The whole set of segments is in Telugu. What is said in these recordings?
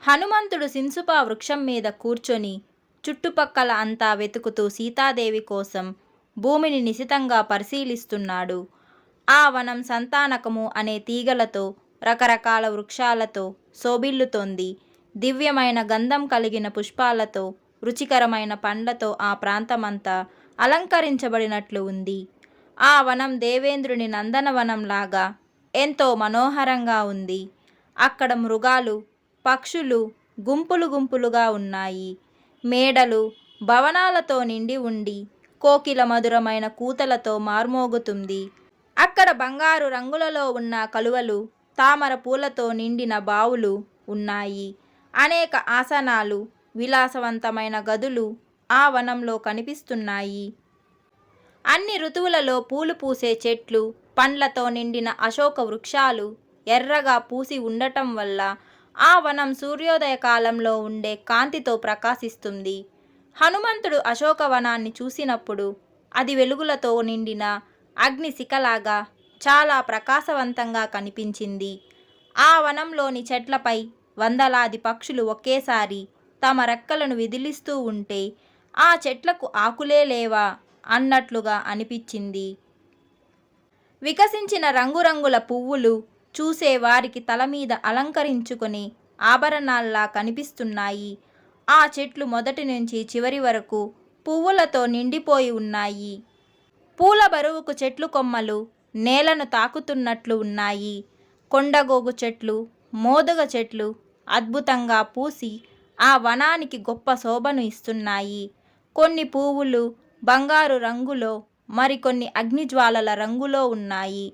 హనుమంతుడు సింసుపా వృక్షం మీద కూర్చొని చుట్టుపక్కల అంతా వెతుకుతూ సీతాదేవి కోసం భూమిని నిశితంగా పరిశీలిస్తున్నాడు. ఆ వనం సంతానకము అనే తీగలతో, రకరకాల వృక్షాలతో శోభిల్లుతోంది. దివ్యమైన గంధం కలిగిన పుష్పాలతో, రుచికరమైన పండ్లతో ఆ ప్రాంతమంతా అలంకరించబడినట్లు ఉంది. ఆ వనం దేవేంద్రుని నందనవనంలాగా ఎంతో మనోహరంగా ఉంది. అక్కడ మృగాలు, పక్షులు గుంపులు గుంపులుగా ఉన్నాయి. మేడలు, భవనాలతో నిండి ఉండి కోకిల మధురమైన కూతలతో మార్మోగుతుంది. అక్కడ బంగారు రంగులలో ఉన్న కలువలు, తామర పూలతో నిండిన బావులు ఉన్నాయి. అనేక ఆసనాలు, విలాసవంతమైన గదులు ఆ వనంలో కనిపిస్తున్నాయి. అన్ని ఋతువులలో పూలు పూసే చెట్లు, పండ్లతో నిండిన అశోక వృక్షాలు ఎర్రగా పూసి ఉండటం వల్ల ఆ వనం సూర్యోదయ కాలంలో ఉండే కాంతితో ప్రకాశిస్తుంది. హనుమంతుడు అశోకవనాన్ని చూసినప్పుడు అది వెలుగులతో నిండిన అగ్నిశిఖలాగా చాలా ప్రకాశవంతంగా కనిపించింది. ఆ వనంలోని చెట్లపై వందలాది పక్షులు ఒకేసారి తమ రెక్కలను విదిలిస్తూ ఉంటే ఆ చెట్లకు ఆకులే లేవా అన్నట్లుగా అనిపించింది. వికసించిన రంగురంగుల పువ్వులు చూసే వారికి తల మీద అలంకరించుకుని ఆభరణాల్లా కనిపిస్తున్నాయి. ఆ చెట్లు మొదటి నుంచి చివరి వరకు పువ్వులతో నిండిపోయి ఉన్నాయి. పూల బరువుకు చెట్లు కొమ్మలు నేలను తాకుతున్నట్లు ఉన్నాయి. కొండగోగు చెట్లు, మోదుగ చెట్లు అద్భుతంగా పూసి ఆ వనానికి గొప్ప శోభను ఇస్తున్నాయి. కొన్ని పువ్వులు బంగారు రంగులో, మరికొన్ని అగ్నిజ్వాలల రంగులో ఉన్నాయి.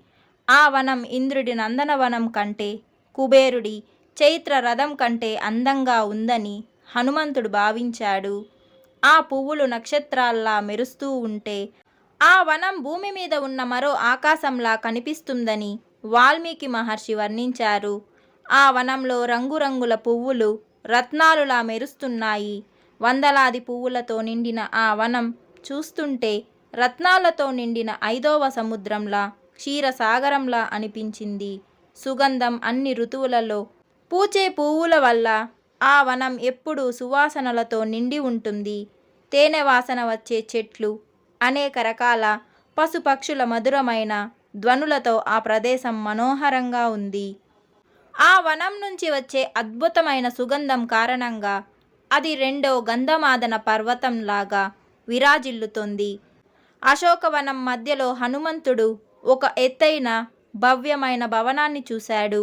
ఆ వనం ఇంద్రుడి నందనవనం కంటే, కుబేరుడి చైత్ర రథం కంటే అందంగా ఉందని హనుమంతుడు భావించాడు. ఆ పువ్వులు నక్షత్రాల్లా మెరుస్తూ ఉంటే ఆ వనం భూమి మీద ఉన్న మరో ఆకాశంలా కనిపిస్తుందని వాల్మీకి మహర్షి వర్ణించారు. ఆ వనంలో రంగురంగుల పువ్వులు రత్నాలులా మెరుస్తున్నాయి. వందలాది పువ్వులతో నిండిన ఆ వనం చూస్తుంటే రత్నాలతో నిండిన 5వ సముద్రంలా, క్షీరసాగరంలా అనిపించింది. సుగంధం అన్ని ఋతువులలో పూచే పువ్వుల వల్ల ఆ వనం ఎప్పుడూ సువాసనలతో నిండి ఉంటుంది. తేనె వాసన వచ్చే చెట్లు, అనేక రకాల పశుపక్షుల మధురమైన ధ్వనులతో ఆ ప్రదేశం మనోహరంగా ఉంది. ఆ వనం నుంచి వచ్చే అద్భుతమైన సుగంధం కారణంగా అది రెండో గంధమాదన పర్వతంలాగా విరాజిల్లుతోంది. అశోకవనం మధ్యలో హనుమంతుడు ఒక ఎత్తైన భవ్యమైన భవనాన్ని చూశాడు.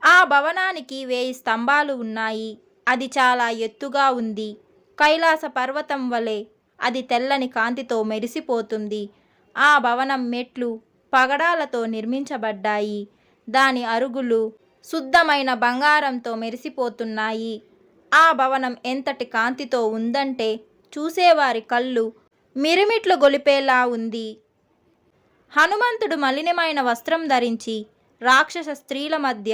ఆ భవనానికి 1000 స్తంభాలు ఉన్నాయి. అది చాలా ఎత్తుగా ఉంది. కైలాస పర్వతం వలె అది తెల్లని కాంతితో మెరిసిపోతుంది. ఆ భవనం మెట్లు పగడాలతో నిర్మించబడ్డాయి. దాని అరుగులు శుద్ధమైన బంగారంతో మెరిసిపోతున్నాయి. ఆ భవనం ఎంతటి కాంతితో ఉందంటే చూసేవారి కళ్ళు మిరిమిట్లు గొలిపేలా ఉంది. హనుమంతుడు మలినమైన వస్త్రం ధరించి రాక్షస స్త్రీల మధ్య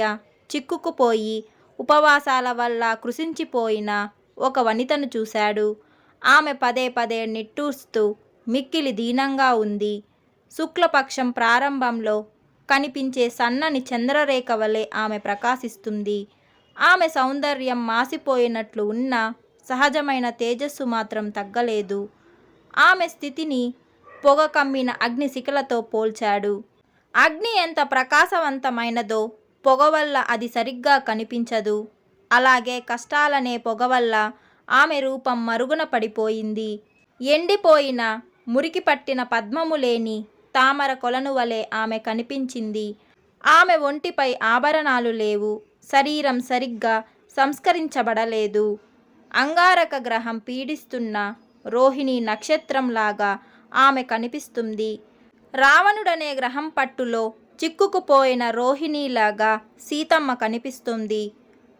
చిక్కుకుపోయి ఉపవాసాల వల్ల కృశించిపోయిన ఒక వనితను చూశాడు. ఆమె పదే పదే నిట్టూర్స్తూ మిక్కిలి దీనంగా ఉంది. శుక్లపక్షం ప్రారంభంలో కనిపించే సన్నని చంద్రరేఖ వలె ఆమె ప్రకాశిస్తుంది. ఆమె సౌందర్యం మాసిపోయినట్లు ఉన్న సహజమైన తేజస్సు మాత్రం తగ్గలేదు. ఆమె స్థితిని పొగ కమ్మిన అగ్నిశిఖలతో పోల్చాడు. అగ్ని ఎంత ప్రకాశవంతమైనదో పొగ వల్ల అది సరిగ్గా కనిపించదు. అలాగే కష్టాలనే పొగ వల్ల ఆమె రూపం మరుగున పడిపోయింది. ఎండిపోయిన, మురికి పట్టిన పద్మము లేని తామర కొలను వలె ఆమె కనిపించింది. ఆమె ఒంటిపై ఆభరణాలు లేవు. శరీరం సరిగ్గా సంస్కరించబడలేదు. అంగారక గ్రహం పీడిస్తున్న రోహిణి నక్షత్రంలాగా ఆమె కనిపిస్తుంది. రావణుడనే గ్రహం పట్టులో చిక్కుకుపోయిన రోహిణిలాగా సీతమ్మ కనిపిస్తుంది.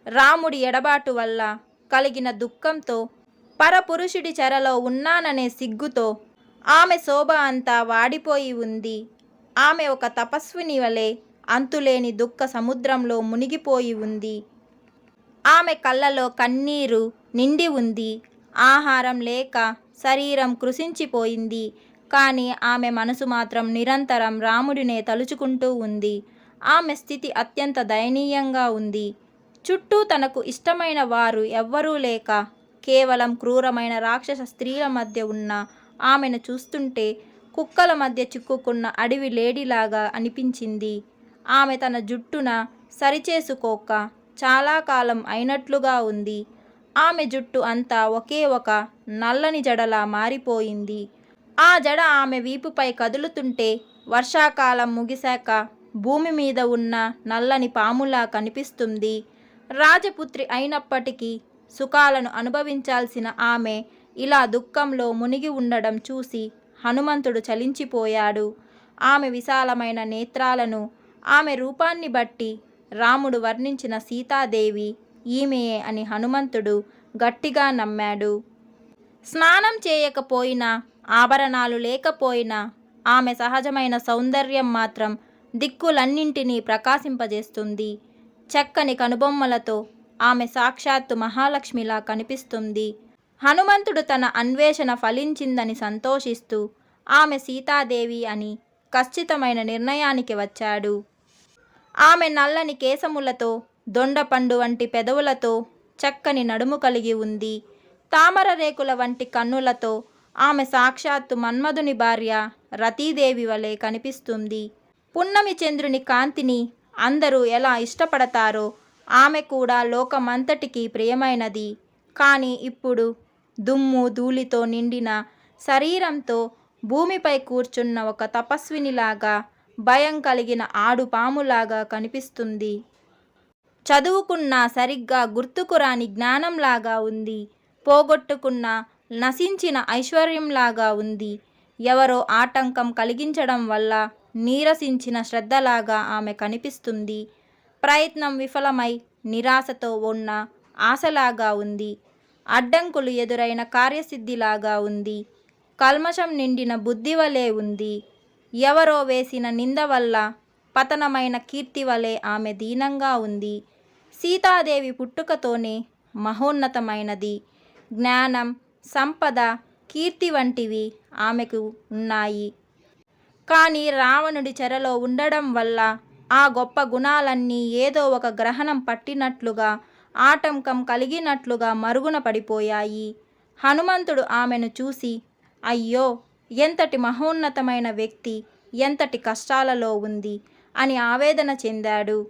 రాముడి ఎడబాటు వల్ల కలిగిన దుఃఖంతో, పరపురుషుడి చెరలో ఉన్నాననే సిగ్గుతో ఆమె శోభ అంతా వాడిపోయి ఉంది. ఆమె ఒక తపస్విని వలె అంతులేని దుఃఖ సముద్రంలో మునిగిపోయి ఉంది. ఆమె కళ్ళలో కన్నీరు నిండి ఉంది. ఆహారం లేక శరీరం కృశించిపోయింది. కానీ ఆమె మనసు మాత్రం నిరంతరం రాముడినే తలుచుకుంటూ ఉంది. ఆమె స్థితి అత్యంత దయనీయంగా ఉంది. చుట్టూ తనకు ఇష్టమైన వారు ఎవ్వరూ లేక కేవలం క్రూరమైన రాక్షస స్త్రీల మధ్య ఉన్న ఆమెను చూస్తుంటే కుక్కల మధ్య చిక్కుకున్న అడవి లేడీలాగా అనిపించింది. ఆమె తన జుట్టున సరిచేసుకోక చాలా కాలం అయినట్లుగా ఉంది. ఆమె జుట్టు అంతా ఒకే ఒక నల్లని జడలా మారిపోయింది. ఆ జడ ఆమె వీపుపై కదులుతుంటే వర్షాకాలం ముగిశాక భూమి మీద ఉన్న నల్లని పాములా కనిపిస్తుంది. రాజపుత్రి అయినప్పటికీ సుఖాలను అనుభవించాల్సిన ఆమె ఇలా దుఃఖంలో మునిగి ఉండడం చూసి హనుమంతుడు చలించిపోయాడు. ఆమె విశాలమైన నేత్రాలను, ఆమె రూపాన్ని బట్టి రాముడు వర్ణించిన సీతాదేవి ఈమెయే అని హనుమంతుడు గట్టిగా నమ్మాడు. స్నానం చేయకపోయినా, ఆభరణాలు లేకపోయినా ఆమె సహజమైన సౌందర్యం మాత్రం దిక్కులన్నింటినీ ప్రకాశింపజేస్తుంది. చక్కని కనుబొమ్మలతో ఆమె సాక్షాత్తు మహాలక్ష్మిలా కనిపిస్తుంది. హనుమంతుడు తన అన్వేషణ ఫలించిందని సంతోషిస్తూ ఆమె సీతాదేవి అని ఖచ్చితమైన నిర్ణయానికి వచ్చాడు. ఆమె నల్లని కేశములతో, దొండపండు వంటి పెదవులతో, చక్కని నడుము కలిగి ఉంది. తామర రేకుల వంటి కన్నులతో ఆమె సాక్షాత్తు మన్మధుని భార్య రతీదేవి వలె కనిపిస్తుంది. పున్నమి చంద్రుని కాంతిని అందరూ ఎలా ఇష్టపడతారో ఆమె కూడా లోకమంతటికీ ప్రియమైనది. కానీ ఇప్పుడు దుమ్ము ధూళితో నిండిన శరీరంతో భూమిపై కూర్చున్న ఒక తపస్వినిలాగా, భయం కలిగిన ఆడుపాములాగా కనిపిస్తుంది. చదువుకున్నా సరిగ్గా గుర్తుకురాని జ్ఞానంలాగా ఉంది. పోగొట్టుకున్న నశించిన ఐశ్వర్యంలాగా ఉంది. ఎవరో ఆటంకం కలిగించడం వల్ల నీరసించిన శ్రద్ధలాగా ఆమె కనిపిస్తుంది. ప్రయత్నం విఫలమై నిరాశతో ఉన్న ఆశలాగా ఉంది. అడ్డంకులు ఎదురైన కార్యసిద్ధిలాగా ఉంది. కల్మషం నిండిన బుద్ధి వలె ఉంది. ఎవరో వేసిన నింద వల్ల పతనమైన కీర్తి వలె ఆమె దీనంగా ఉంది. సీతాదేవి పుట్టుకతోనే మహోన్నతమైనది. జ్ఞానం, సంపద, కీర్తి వంటివి ఆమెకు ఉన్నాయి. కానీ రావణుడి చెరలో ఉండడం వల్ల ఆ గొప్ప గుణాలన్నీ ఏదో ఒక గ్రహణం పట్టినట్లుగా, ఆటంకం కలిగినట్లుగా మరుగున పడిపోయాయి. హనుమంతుడు ఆమెను చూసి, అయ్యో, ఎంతటి మహోన్నతమైన వ్యక్తి ఎంతటి కష్టాలలో ఉంది అని ఆవేదన చెందాడు.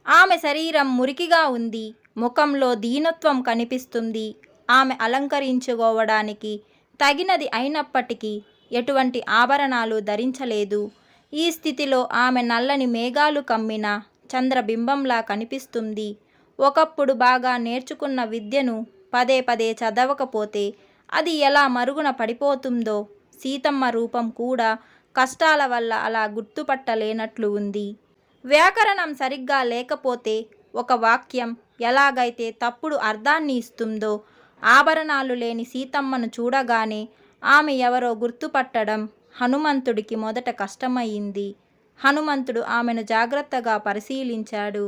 ఆమె శరీరం మురికిగా ఉంది. ముఖంలో దీనత్వం కనిపిస్తుంది. ఆమె అలంకరించుకోవడానికి తగినది అయినప్పటికీ ఎటువంటి ఆభరణాలు ధరించలేదు. ఈ స్థితిలో ఆమె నల్లని మేఘాలు కమ్మిన చంద్రబింబంలా కనిపిస్తుంది. ఒకప్పుడు బాగా నేర్చుకున్న విద్యను పదే పదే చదవకపోతే అది ఎలా మరుగున పడిపోతుందో సీతమ్మ రూపం కూడా కష్టాల వల్ల అలా గుర్తుపట్టలేనట్లు ఉంది. వ్యాకరణం సరిగ్గా లేకపోతే ఒక వాక్యం ఎలాగైతే తప్పుడు అర్థాన్ని ఇస్తుందో, ఆభరణాలు లేని సీతమ్మను చూడగానే ఆమె ఎవరో గుర్తుపట్టడం హనుమంతుడికి మొదట కష్టమయ్యింది. హనుమంతుడు ఆమెను జాగ్రత్తగా పరిశీలించాడు.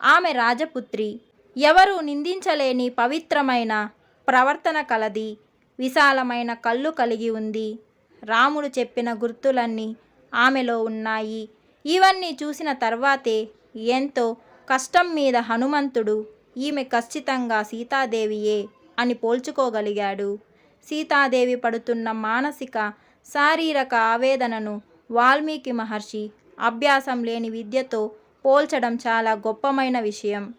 ఆమె రాజపుత్రి. ఎవరూ నిందించలేని పవిత్రమైన ప్రవర్తన కలది. విశాలమైన కళ్ళు కలిగి ఉంది. రాముడు చెప్పిన గుర్తులన్నీ ఆమెలో ఉన్నాయి. ఇవన్నీ చూసిన తర్వాతే ఎంతో కష్టం మీద హనుమంతుడు ఈమె ఖచ్చితంగా సీతాదేవియే అని పోల్చుకోగలిగాడు. సీతాదేవి పడుతున్న మానసిక, శారీరక ఆవేదనను వాల్మీకి మహర్షి అభ్యాసం లేని విద్యతో పోల్చడం చాలా గొప్పమైన విషయం.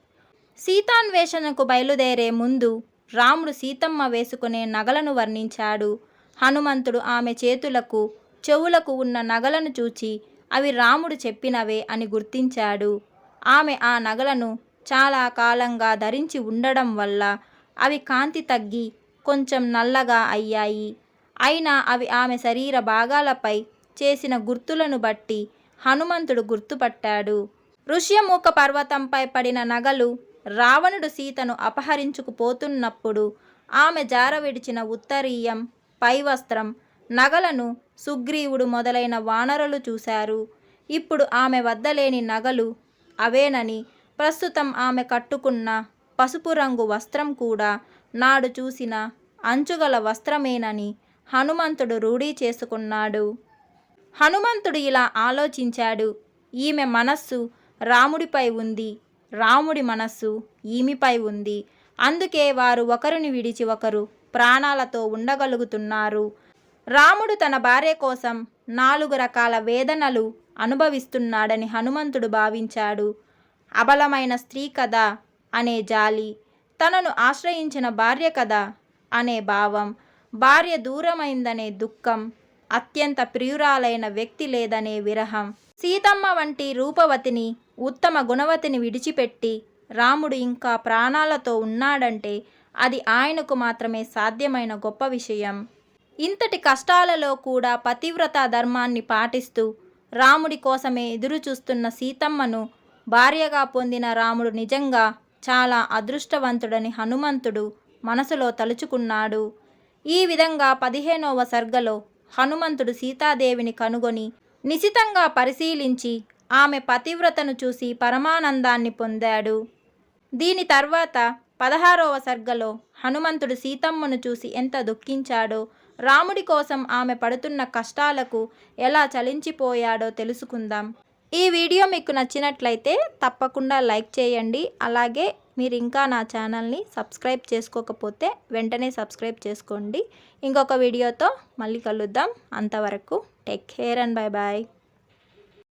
సీతాన్వేషణకు బయలుదేరే ముందు రాముడు సీతమ్మ వేసుకునే నగలను వర్ణించాడు. హనుమంతుడు ఆమె చేతులకు, చెవులకు ఉన్న నగలను చూచి అవి రాముడు చెప్పినవే అని గుర్తించాడు. ఆమె ఆ నగలను చాలా కాలంగా ధరించి ఉండడం వల్ల అవి కాంతి తగ్గి కొంచెం నల్లగా అయ్యాయి. అయినా అవి ఆమె శరీర భాగాలపై చేసిన గుర్తులను బట్టి హనుమంతుడు గుర్తుపట్టాడు. ఋష్యమూక పర్వతంపై పడిన నగలు రావణుడు సీతను అపహరించుకుపోతున్నప్పుడు ఆమె జార విడిచిన ఉత్తరీయం, పై వస్త్రం, నగలను సుగ్రీవుడు మొదలైన వానరులు చూశారు. ఇప్పుడు ఆమె వద్ద లేని నగలు అవేనని, ప్రస్తుతం ఆమె కట్టుకున్న పసుపు రంగు వస్త్రం కూడా నాడు చూసిన అంచుగల వస్త్రమేనని హనుమంతుడు రూఢీ చేసుకున్నాడు. హనుమంతుడు ఇలా ఆలోచించాడు. ఈమె మనస్సు రాముడిపై ఉంది. రాముడి మనస్సు ఈమెపై ఉంది. అందుకే వారు ఒకరిని విడిచి ఒకరు ప్రాణాలతో ఉండగలుగుతున్నారు. రాముడు తన భార్య కోసం 4 రకాల వేదనలు అనుభవిస్తున్నాడని హనుమంతుడు భావించాడు. అబలమైన స్త్రీ కదా అనే జాలి, తనను ఆశ్రయించిన భార్య కదా అనే భావం, భార్య దూరమైందనే దుఃఖం, అత్యంత ప్రియురాలైన వ్యక్తి లేదనే విరహం. సీతమ్మ వంటి రూపవతిని, ఉత్తమ గుణవతిని విడిచిపెట్టి రాముడు ఇంకా ప్రాణాలతో ఉన్నాడంటే అది ఆయనకు మాత్రమే సాధ్యమైన గొప్ప విషయం. ఇంతటి కష్టాలలో కూడా పతివ్రతా ధర్మాన్ని పాటిస్తూ రాముడి కోసమే ఎదురుచూస్తున్న సీతమ్మను భార్యగా పొందిన రాముడు నిజంగా చాలా అదృష్టవంతుడని హనుమంతుడు మనసులో తలుచుకున్నాడు. ఈ విధంగా 15వ సర్గలో హనుమంతుడు సీతాదేవిని కనుగొని నిశితంగా పరిశీలించి ఆమె పతివ్రతను చూసి పరమానందాన్ని పొందాడు. దీని తర్వాత 16వ సర్గలో హనుమంతుడు సీతమ్మను చూసి ఎంత దుఃఖించాడో, రాముడి కోసం ఆమె పడుతున్న కష్టాలకు ఎలా చలించిపోయాడో తెలుసుకుందాం. ఈ వీడియో మీకు నచ్చినట్లయితే తప్పకుండా లైక్ చేయండి. అలాగే మీరు ఇంకా నా ఛానల్ని సబ్స్క్రైబ్ చేసుకోకపోతే వెంటనే సబ్స్క్రైబ్ చేసుకోండి. ఇంకొక వీడియోతో మళ్ళీ కలుద్దాం. అంతవరకు take care and bye bye.